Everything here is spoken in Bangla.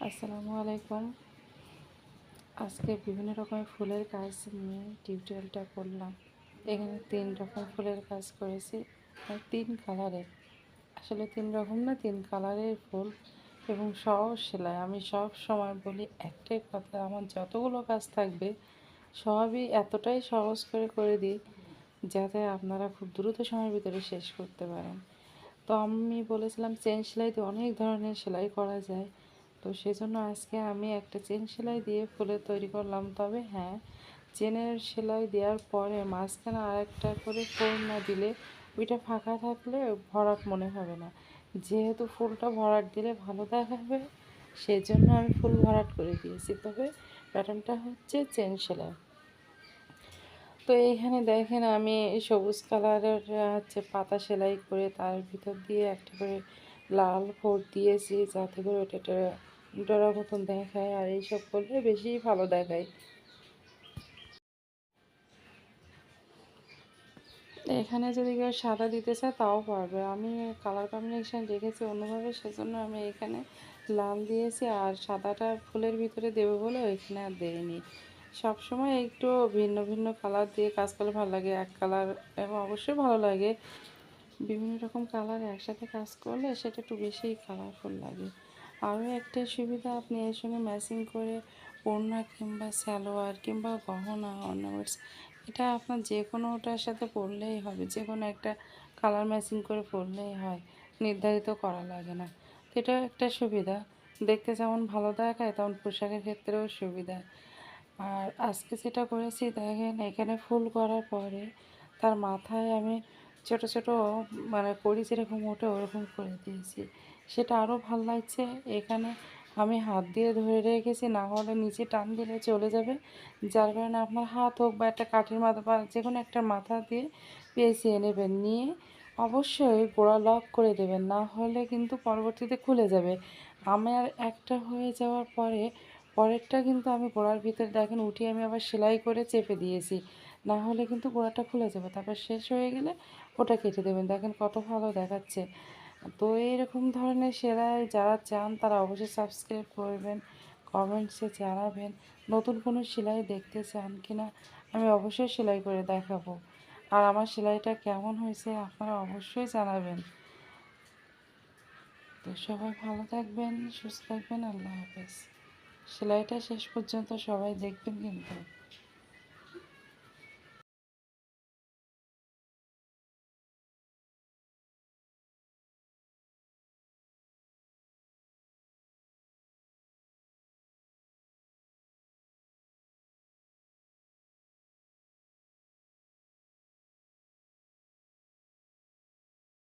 আসসালামু আলাইকুম। আজকে বিভিন্ন রকমের ফুলের কাজ নিয়ে টিউটোরিয়ালটা করলাম। এখানে 3 রকম ফুলের কাজ করেছি, 3 কালারের। আসলে 3 রকম না, 3 কালারের ফুল এবং সহজ সেলাই। আমি সব সময় বলি একটাই কথা, আমার যতগুলো কাজ থাকবে সবই এতটাই সহজ করে দিই যাতে আপনারা খুব দ্রুত সময়ের ভিতরে শেষ করতে পারেন। তো আমি বলেছিলাম চেন সেলাইতে অনেক ধরনের সেলাই করা যায়। তো সেজন্য আজকে আমি একটা চেন সেলাই দিয়ে ফুলের তৈরি করলাম। তবে হ্যাঁ, চেনের সেলাই দেওয়ার পরে মাঝখানে আরেকটা করে ফুল না দিলে ওইটা ফাঁকা থাকলে ভরাট মনে হবে না। যেহেতু ফুলটা ভরাট দিলে ভালো দেখাবে, সেজন্য আমি ফুল ভরাট করে দিয়েছি। তবে প্যাটার্নটা হচ্ছে চেন সেলাই। তো এইখানে দেখেন আমি সবুজ কালারের হচ্ছে পাতা সেলাই করে তার ভিতর দিয়ে একটা করে লাল ফোঁড় দিয়েছি, যাতে করে ওটা একটা ডোরা মতন দেখায়। আর এইসব করলে বেশি ভালো দেখায়। এখানে যদি কেউ সাদা দিতে চায় তাও পারবে। আমি কালার কম্বিনেশান রেখেছি অন্যভাবে, সেজন্য আমি এখানে লাল দিয়েছি। আর সাদাটা ফুলের ভিতরে দেবো বলে এখানে আর দেইনি। সবসময় একটু ভিন্ন ভিন্ন কালার দিয়ে কাজ করলে ভালো লাগে। এক কালার এবং অবশ্যই ভালো লাগে, বিভিন্ন রকম কালার একসাথে কাজ করলে সেটা একটু বেশি কালারফুল লাগে। আরও একটা সুবিধা, আপনি এর সঙ্গে ম্যাচিং করে ওড়না কিংবা সালোয়ার কিংবা গহনা অর্নামেন্টস, এটা আপনার যে কোনোটার সাথে পরলেই হবে, যে কোনো একটা কালার ম্যাচিং করে পরলেই হয়, নির্ধারিত করা লাগে না। তো এটা একটা সুবিধা, দেখতে যেমন ভালো দেখায় তেমন পোশাকের ক্ষেত্রেও সুবিধা। আর আজকে যেটা করেছি দেখেন, এখানে ফুল করার পরে তার মাথায় আমি ছোট ছোট মানে কড়ি যেরকম ওঠে ওরকম করে দিয়েছি, সেটা আরও ভাল লাগছে। এখানে আমি হাত দিয়ে ধরে রেখেছি, না হলে নিচে টান দিলে চলে যাবে। যার কারণে আপনার হাত হোক বা একটা কাঠের মাথা বা যে কোনো একটা মাথা দিয়ে পেঁচিয়ে নেবেন, নিয়ে অবশ্যই গোড়া লক করে দেবেন, না হলে কিন্তু পরবর্তীতে খুলে যাবে। আমার একটা হয়ে যাওয়ার পরে পরেরটা কিন্তু আমি গোড়ার ভিতরে দেখেন উঠিয়ে আমি আবার সেলাই করে চেপে দিয়েছি, না হলে কিন্তু গোড়াটা খুলে যাবে। তারপর শেষ হয়ে গেলে ওটা কেটে দেবেন। দেখেন কত ভালো দেখাচ্ছে। তো এইরকম ধরনের সেলাই যারা চান তারা অবশ্যই সাবস্ক্রাইব করবেন, কমেন্টসে জানাবেন নতুন কোনো সেলাই দেখতে চান কি না, আমি অবশ্যই সেলাই করে দেখাবো। আর আমার সেলাইটা কেমন হয়েছে আপনারা অবশ্যই জানাবেন। তো সবাই ভালো থাকবেন, সুস্থ থাকবেন, আল্লাহ হাফেজ। সেলাইটা শেষ পর্যন্ত সবাই দেখবেন কিন্তু।